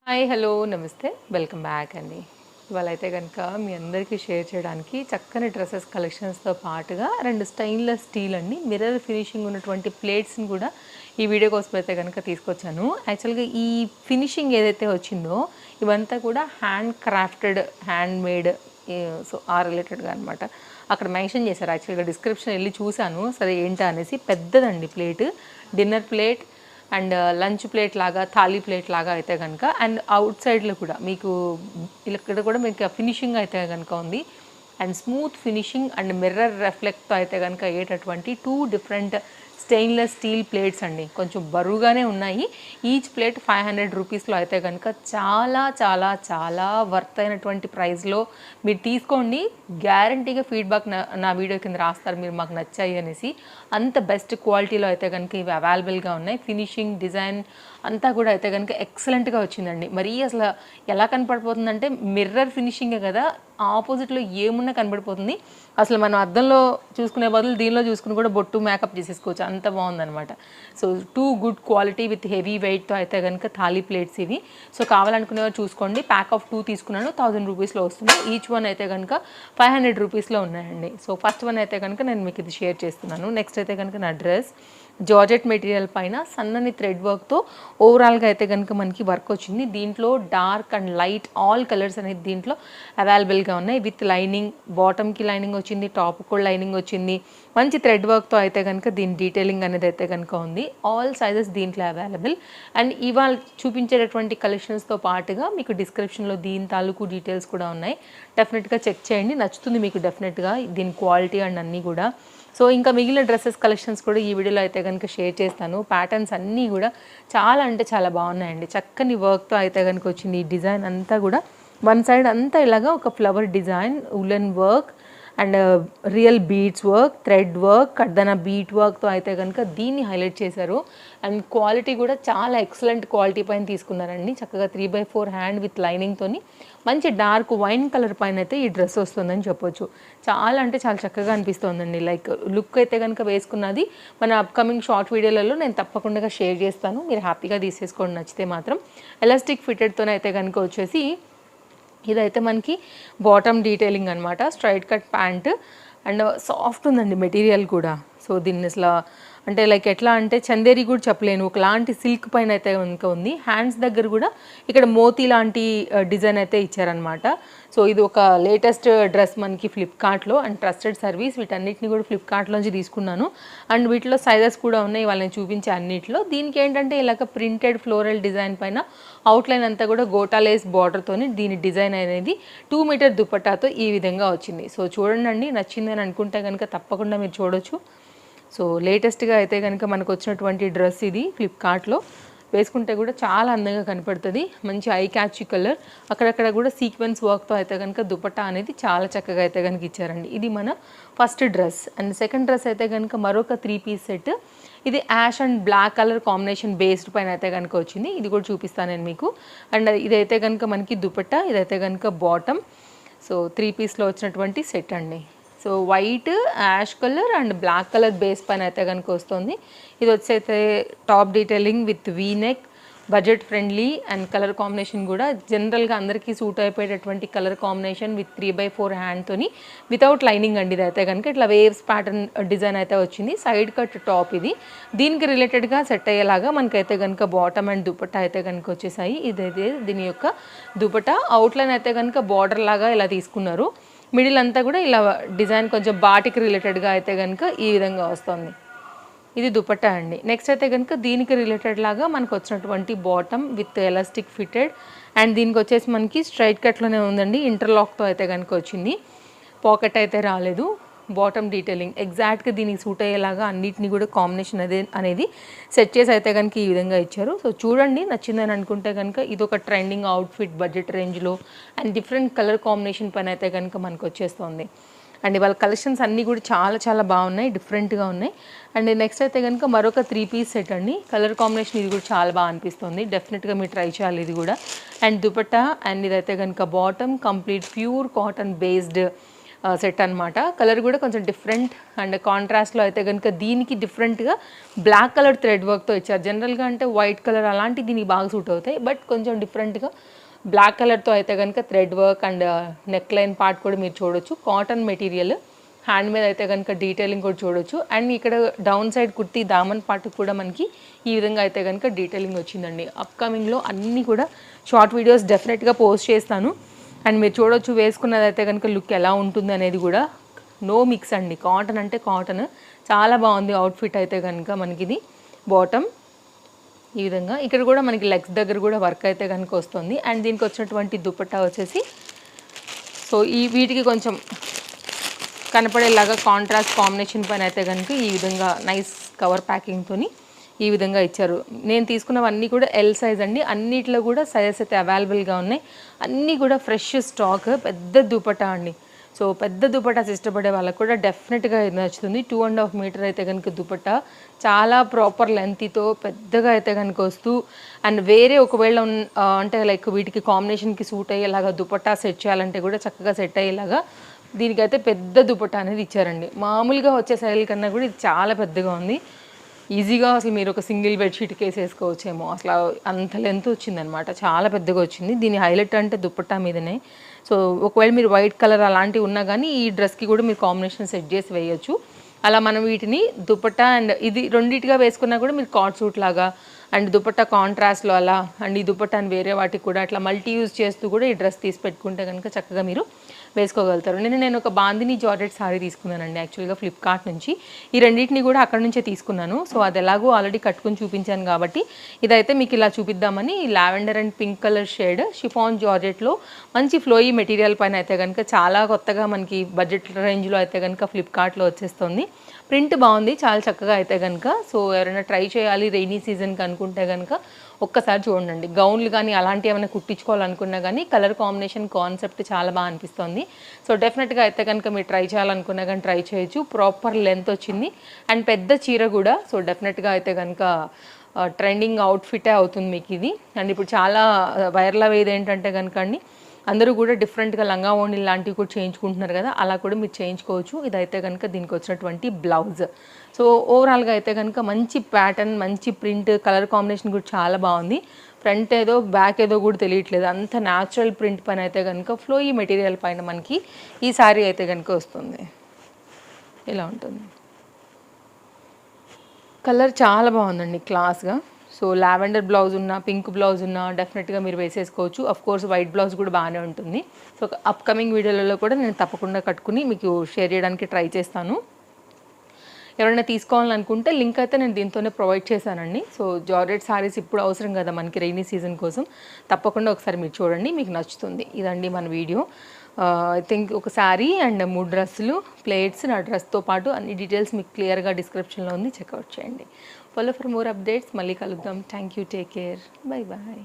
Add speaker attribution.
Speaker 1: Hi hello నమస్తే welcome back అండి. ఇవాళ అయితే కనుక మీ అందరికీ షేర్ చేయడానికి చక్కని డ్రెస్సెస్ కలెక్షన్స్తో పాటుగా రెండు స్టెయిన్లెస్ స్టీల్ అండి మిర్రర్ ఫినిషింగ్ ఉన్నటువంటి ప్లేట్స్ని కూడా ఈ వీడియో కోసం అయితే కనుక తీసుకొచ్చాను. యాక్చువల్గా ఈ ఫినిషింగ్ ఏదైతే వచ్చిందో ఇవంతా కూడా hand crafted hand made, so ఆ రిలేటెడ్గా అనమాట. అక్కడ మెన్షన్ చేశారు. యాక్చువల్గా డిస్క్రిప్షన్ వెళ్ళి చూశాను, సరే ఏంటా అనేసి. పెద్దదండి plate, dinner plate and lunch plate లాగా, థాలీ ప్లేట్ లాగా అయితే కనుక. అండ్ అవుట్ సైడ్లో కూడా మీకు ఇక్కడ కూడా మీకు ఫినిషింగ్ అయితే కనుక ఉంది. And smooth finishing and mirror రిఫ్లెక్ట్తో అయితే కనుక అయ్యేటటువంటి 2 డిఫరెంట్ స్టెయిన్లెస్ స్టీల్ ప్లేట్స్ అండి. కొంచెం బరువుగానే ఉన్నాయి. ఈచ్ ప్లేట్ 500 రూపీస్లో అయితే కనుక చాలా చాలా చాలా వర్త్ అయినటువంటి ప్రైస్లో మీరు తీసుకోండి. గ్యారంటీగా ఫీడ్బ్యాక్ నా వీడియో కింద రాస్తారు మీరు మాకు నచ్చాయి అనేసి. అంత బెస్ట్ క్వాలిటీలో అయితే కనుక ఇవి అవైలబుల్గా ఉన్నాయి. ఫినిషింగ్, డిజైన్ అంతా కూడా అయితే కనుక ఎక్సలెంట్గా వచ్చిందండి. మరీ అసలు ఎలా కనపడిపోతుందంటే మిర్రర్ ఫినిషింగే కదా, ఆపోజిట్లో ఏమున్నా కనబడిపోతుంది. అసలు మనం అద్దంలో చూసుకునే బదులు దీనిలో చూసుకుని కూడా బొట్టు మేకప్ చేసేసుకోవచ్చు, అంత బాగుందనమాట. So 2 good quality with heavy వెయిట్తో అయితే కనుక థాలీ ప్లేట్స్ ఇవి. సో కావాలనుకునేవారు చూసుకోండి. ప్యాక్ ఆఫ్ 2 తీసుకున్నాను, 1000 రూపీస్లో వస్తుంది. ఈచ్ వన్ అయితే కనుక 500 రూపీస్లో ఉన్నాయండి. సో ఫస్ట్ వన్ అయితే కనుక నేను మీకు ఇది షేర్ చేస్తున్నాను. నెక్స్ట్ అయితే కనుక నా డ్రెస్ జార్జెట్ మెటీరియల్ పైన సన్నని థ్రెడ్ వర్క్తో ఓవరాల్గా అయితే కనుక మనకి వర్క్ వచ్చింది. దీంట్లో dark and light all colours అనేది దీంట్లో అవైలబుల్గా ఉన్నాయి. విత్ లైనింగ్, బాటమ్కి లైనింగ్ వచ్చింది, టాప్ కూడా లైనింగ్ వచ్చింది. మంచి థ్రెడ్ వర్క్తో అయితే కనుక దీని డీటెయిలింగ్ అనేది అయితే కనుక ఉంది. ఆల్ సైజెస్ దీంట్లో అవైలబుల్. అండ్ ఇవాళ చూపించేటటువంటి కలెక్షన్స్తో పాటుగా మీకు డిస్క్రిప్షన్లో దీని తాలూకు డీటెయిల్స్ కూడా ఉన్నాయి. డెఫినెట్గా చెక్ చేయండి, నచ్చుతుంది మీకు డెఫినెట్గా దీని క్వాలిటీ అండ్ అన్నీ కూడా. సో ఇంకా మిగిలిన డ్రెస్సెస్ కలెక్షన్స్ కూడా ఈ వీడియోలో అయితే కనుక షేర్ చేస్తాను. ప్యాటర్న్స్ అన్నీ కూడా చాలా అంటే చాలా బాగున్నాయండి. చక్కని వర్క్తో అయితే కనుక వచ్చింది. ఈ డిజైన్ అంతా కూడా వన్ సైడ్ అంతా ఇలాగా ఒక flower design, woollen work and real beads work, thread work, కడ్దన బీట్ వర్క్తో అయితే కనుక దీన్ని హైలైట్ చేశారు. అండ్ క్వాలిటీ కూడా చాలా ఎక్సలెంట్ క్వాలిటీ పైన తీసుకున్నారండి. చక్కగా 3/4 హ్యాండ్ విత్ లైనింగ్తోని మంచి డార్క్ వైన్ కలర్ పైన అయితే ఈ డ్రెస్ వస్తుందని చెప్పొచ్చు. చాలా అంటే చాలా చక్కగా అనిపిస్తుందండి. లైక్ లుక్ అయితే కనుక వేసుకున్నది మన అప్కమింగ్ షార్ట్ వీడియోలలో నేను తప్పకుండా షేర్ చేస్తాను. మీరు హ్యాపీగా తీసేసుకోండి నచ్చితే మాత్రం. ఎలాస్టిక్ ఫిటెడ్తోనే అయితే కనుక వచ్చేసి ఇదైతే మనకి బాటమ్ డీటెయిలింగ్ అనమాట. Straight cut pant and soft ఉందండి మెటీరియల్ కూడా. సో దీన్ని అసలు అంటే లైక్ ఎట్లా అంటే చందేరి కూడా చెప్పలేను, ఒకలాంటి సిల్క్ పైన అయితే కనుక ఉంది. హ్యాండ్స్ దగ్గర కూడా ఇక్కడ మోతీ లాంటి డిజైన్ అయితే ఇచ్చారనమాట. సో ఇది ఒక లేటెస్ట్ డ్రెస్ మనకి ఫ్లిప్కార్ట్లో అండ్ ట్రస్టెడ్ సర్వీస్. వీటన్నిటిని కూడా ఫ్లిప్కార్ట్లోంచి తీసుకున్నాను. అండ్ వీటిలో సైజెస్ కూడా ఉన్నాయి వాళ్ళని చూపించే అన్నిటిలో. దీనికి ఏంటంటే ఇలాగ ప్రింటెడ్ ఫ్లోరల్ డిజైన్ పైన అవుట్లైన్ అంతా కూడా గోటాలేస్ బార్డర్తోని దీని డిజైన్ అనేది 2 మీటర్ దుపట్టాతో ఈ విధంగా వచ్చింది. సో చూడండి, నచ్చిందని అనుకుంటే కనుక తప్పకుండా మీరు చూడొచ్చు. సో లేటెస్ట్గా అయితే కనుక మనకు వచ్చినటువంటి డ్రెస్ ఇది. ఫ్లిప్కార్ట్లో వేసుకుంటే కూడా చాలా అందంగా కనపడుతుంది. మంచి ఐ క్యాచీ కలర్, అక్కడక్కడ కూడా సీక్వెన్స్ వర్క్తో అయితే కనుక దుపట్టా అనేది చాలా చక్కగా అయితే కనుక ఇచ్చారండి. ఇది మన first dress. And second dress అయితే కనుక మరొక 3 పీస్ సెట్. ఇది ash and black colour combination based పైన అయితే కనుక వచ్చింది. ఇది కూడా చూపిస్తాను నేను మీకు. అండ్ ఇదైతే కనుక మనకి దుపట్టా, ఇదైతే కనుక బాటమ్. సో 3 పీస్లో వచ్చినటువంటి సెట్ అండి. So white, ash colour and black colour base పైన అయితే కనుక వస్తుంది. ఇది వచ్చైతే top detailing with V neck, budget friendly and colour combination కూడా జనరల్గా అందరికీ సూట్ అయిపోయేటటువంటి కలర్ కాంబినేషన్ విత్ 3/4 హ్యాండ్తోని వితౌట్ లైనింగ్ అండి. ఇది అయితే కనుక ఇట్లా వేవ్స్ ప్యాటర్న్ డిజైన్ అయితే వచ్చింది. సైడ్ కట్ టాప్ ఇది. దీనికి రిలేటెడ్గా సెట్ అయ్యేలాగా మనకైతే కనుక బాటమ్ అండ్ దుపట్టా అయితే కనుక వచ్చేసాయి. ఇదైతే దీని యొక్క దుపట్టా. అవుట్లైన్ అయితే కనుక బార్డర్ లాగా ఇలా తీసుకున్నారు. మిడిల్ అంతా కూడా ఇలా డిజైన్ కొంచెం బాటికి రిలేటెడ్గా అయితే కనుక ఈ విధంగా వస్తుంది. ఇది దుపట్టా అండి. నెక్స్ట్ అయితే కనుక దీనికి రిలేటెడ్ లాగా మనకు వచ్చినటువంటి bottom with elastic fitted and దీనికి వచ్చేసి మనకి స్ట్రైట్ కట్లోనే ఉందండి. ఇంటర్లాక్తో అయితే కనుక వచ్చింది. పాకెట్ అయితే రాలేదు. బాటమ్ డీటెయిలింగ్ ఎగ్జాక్ట్గా దీనికి సూట్ అయ్యేలాగా అన్నిటిని కూడా కాంబినేషన్ అనేది సెట్ చేసి అయితే కనుక ఈ విధంగా ఇచ్చారు. సో చూడండి, నచ్చిందని అనుకుంటే కనుక ఇది ఒక ట్రెండింగ్ అవుట్ఫిట్ బడ్జెట్ రేంజ్లో అండ్ డిఫరెంట్ కలర్ కాంబినేషన్ పైన అయితే కనుక మనకు వచ్చేస్తుంది. అండ్ ఇవాళ కలెక్షన్స్ అన్నీ కూడా చాలా చాలా బాగున్నాయి, డిఫరెంట్గా ఉన్నాయి. అండ్ నెక్స్ట్ అయితే కనుక మరొక 3 పీస్ సెట్ అండి. కలర్ కాంబినేషన్ ఇది కూడా చాలా బాగా అనిపిస్తుంది. డెఫినెట్గా మీరు ట్రై చేయాలి ఇది కూడా. అండ్ దుపట్టా అండ్ ఇదైతే కనుక bottom complete pure cotton based set అనమాట. కలర్ కూడా కొంచెం డిఫరెంట్ అండ్ కాంట్రాస్ట్లో అయితే కనుక దీనికి డిఫరెంట్గా బ్లాక్ కలర్ థ్రెడ్ వర్క్తో ఇచ్చారు. జనరల్గా అంటే వైట్ కలర్ అలాంటి దీనికి బాగా సూట్ అవుతాయి, బట్ కొంచెం డిఫరెంట్గా బ్లాక్ కలర్తో అయితే కనుక thread work and neck line part కూడా మీరు చూడొచ్చు. కాటన్ మెటీరియల్, హ్యాండ్ మీద అయితే కనుక డీటెయిలింగ్ కూడా చూడొచ్చు. అండ్ ఇక్కడ down side kurti Daman part కూడా మనకి ఈ విధంగా అయితే కనుక డీటెయిలింగ్ వచ్చిందండి. అప్కమింగ్లో అన్నీ కూడా షార్ట్ వీడియోస్ డెఫినెట్గా పోస్ట్ చేస్తాను. అండ్ మీరు చూడొచ్చు వేసుకున్నదైతే కనుక లుక్ ఎలా ఉంటుంది అనేది కూడా. నో మిక్స్ అండి, కాటన్ అంటే కాటన్. చాలా బాగుంది అవుట్ఫిట్ అయితే కనుక. మనకి ఇది బాటమ్ ఈ విధంగా, ఇక్కడ కూడా మనకి లెగ్స్ దగ్గర కూడా వర్క్ అయితే కనుక వస్తుంది. అండ్ దీనికి వచ్చినటువంటి దుపట్టా వచ్చేసి సో వీటికి కొంచెం కనపడేలాగా కాంట్రాస్ట్ కాంబినేషన్ పైన అయితే కనుక ఈ విధంగా నైస్ కవర్ ప్యాకింగ్తో ఈ విధంగా ఇచ్చారు. నేను తీసుకున్నవన్నీ కూడా ఎల్ సైజ్ అండి. అన్నిట్లో కూడా సైజెస్ అయితే అవైలబుల్గా ఉన్నాయి. అన్నీ కూడా ఫ్రెష్ స్టాక్. పెద్ద దుపట్టా అండి. సో పెద్ద దుపట్టాస్ ఇష్టపడే వాళ్ళకు కూడా డెఫినెట్గా ఇది నచ్చుతుంది. 2.5 మీటర్ అయితే కనుక దుపట్టా చాలా ప్రాపర్ లెంత్తో పెద్దగా అయితే కనుక వస్తూ, అండ్ వేరే ఒకవేళ అంటే లైక్ వీటికి కాంబినేషన్కి సూట్ అయ్యేలాగా దుపట్టా సెట్ చేయాలంటే కూడా చక్కగా సెట్ అయ్యేలాగా దీనికైతే పెద్ద దుపట్టా అనేది ఇచ్చారండి. మామూలుగా వచ్చే శైలి కన్నా కూడా ఇది చాలా పెద్దగా ఉంది. ఈజీగా అసలు మీరు ఒక సింగిల్ బెడ్షీట్ కేసు వేసుకోవచ్చేమో, అసలు అంత లెంత్ వచ్చిందనమాట. చాలా పెద్దగా వచ్చింది. దీని హైలైట్ అంటే దుపట్టా మీదనే. సో ఒకవేళ మీరు వైట్ కలర్ అలాంటివి ఉన్నా కానీ ఈ డ్రెస్కి కూడా మీరు కాంబినేషన్ సెట్ చేసి వేయచ్చు. అలా మనం వీటిని దుపట్టా అండ్ ఇది రెండింటిగా వేసుకున్నా కూడా మీరు కాట్ సూట్ లాగా అండ్ దుపట్టా కాంట్రాస్ట్లో అలా, అండ్ ఈ దుపట్టాని వేరే వాటికి కూడా అట్లా మల్టీ యూజ్ చేస్తూ కూడా ఈ డ్రెస్ తీసి పెట్టుకుంటే కనుక చక్కగా మీరు వేసుకోగలుగుతారు. నేను ఒక బాందిని జార్జెట్ సారీ తీసుకున్నానండి యాక్చువల్గా ఫ్లిప్కార్ట్ నుంచి. ఈ రెండింటిని కూడా అక్కడ నుంచే తీసుకున్నాను. సో అది ఎలాగో ఆల్రెడీ కట్టుకుని చూపించాను కాబట్టి ఇదైతే మీకు ఇలా చూపిద్దామని. Lavender and pink colour shade chiffon జార్జెట్లో మంచి ఫ్లోయీ మెటీరియల్ పైన అయితే కనుక చాలా కొత్తగా మనకి బడ్జెట్ రేంజ్లో అయితే కనుక ఫ్లిప్కార్ట్లో వచ్చేస్తుంది. ప్రింట్ బాగుంది, చాలా చక్కగా అయితే కనుక. సో ఎవరైనా ట్రై చేయాలి రెయినీ సీజన్కి అనుకుంటే కనుక ఒక్కసారి చూడండి. గౌన్లు కానీ అలాంటివి ఏమైనా కుట్టించుకోవాలనుకున్నా కానీ కలర్ కాంబినేషన్ కాన్సెప్ట్ చాలా బాగా అనిపిస్తుంది. సో డెఫినెట్గా అయితే కనుక మీరు ట్రై చేయాలనుకున్నా కానీ ట్రై చేయొచ్చు. ప్రాపర్ లెంత్ వచ్చింది అండ్ పెద్ద చీర కూడా. సో డెఫినెట్గా అయితే కనుక ట్రెండింగ్ అవుట్ఫిటే అవుతుంది మీకు ఇది. అండ్ ఇప్పుడు చాలా వైరల్ అయ్యేది ఏంటంటే కనుక అండి, అందరూ కూడా డిఫరెంట్గా లంగా ఓణి లాంటివి కూడా చేయించుకుంటున్నారు కదా, అలా కూడా మీరు చేయించుకోవచ్చు. ఇదైతే కనుక దీనికి వచ్చినటువంటి బ్లౌజ్. సో ఓవరాల్గా అయితే కనుక మంచి ప్యాటర్న్, మంచి ప్రింట్, కలర్ కాంబినేషన్ కూడా చాలా బాగుంది. ఫ్రంట్ ఏదో బ్యాక్ ఏదో కూడా తెలియట్లేదు, అంత న్యాచురల్ ప్రింట్ పైన అయితే కనుక ఫ్లోయీ మెటీరియల్ పైన మనకి ఈ సారీ అయితే కనుక వస్తుంది. ఇలా ఉంటుంది. కలర్ చాలా బాగుందండి క్లాస్గా. సో లావెండర్ బ్లౌజ్ ఉన్నా, పింక్ బ్లౌజ్ ఉన్నా డెఫినెట్గా మీరు వేసేసుకోవచ్చు. కోర్స్ వైట్ బ్లౌజ్ కూడా బాగానే ఉంటుంది. సో అప్కమింగ్ వీడియోలలో కూడా నేను తప్పకుండా కట్టుకుని మీకు షేర్ చేయడానికి ట్రై చేస్తాను. ఎవరైనా తీసుకోవాలనుకుంటే లింక్ అయితే నేను దీంతోనే ప్రొవైడ్ చేశానండి. సో జార్జెట్ సారీస్ ఇప్పుడు అవసరం కదా మనకి రెయినీ సీజన్ కోసం. తప్పకుండా ఒకసారి మీరు చూడండి, మీకు నచ్చుతుంది. ఇదండి మన వీడియో. ఐ థింక్ ఒక శారీ అండ్ 3 డ్రెస్సులు, ప్లేట్స్, నా డ్రెస్తో పాటు అన్ని డీటెయిల్స్ మీకు క్లియర్గా డిస్క్రిప్షన్లో ఉంది, చెక్అవుట్ చేయండి. Follow for more updates. మళ్ళీ కలుద్దాం. Thank you, take care, bye bye.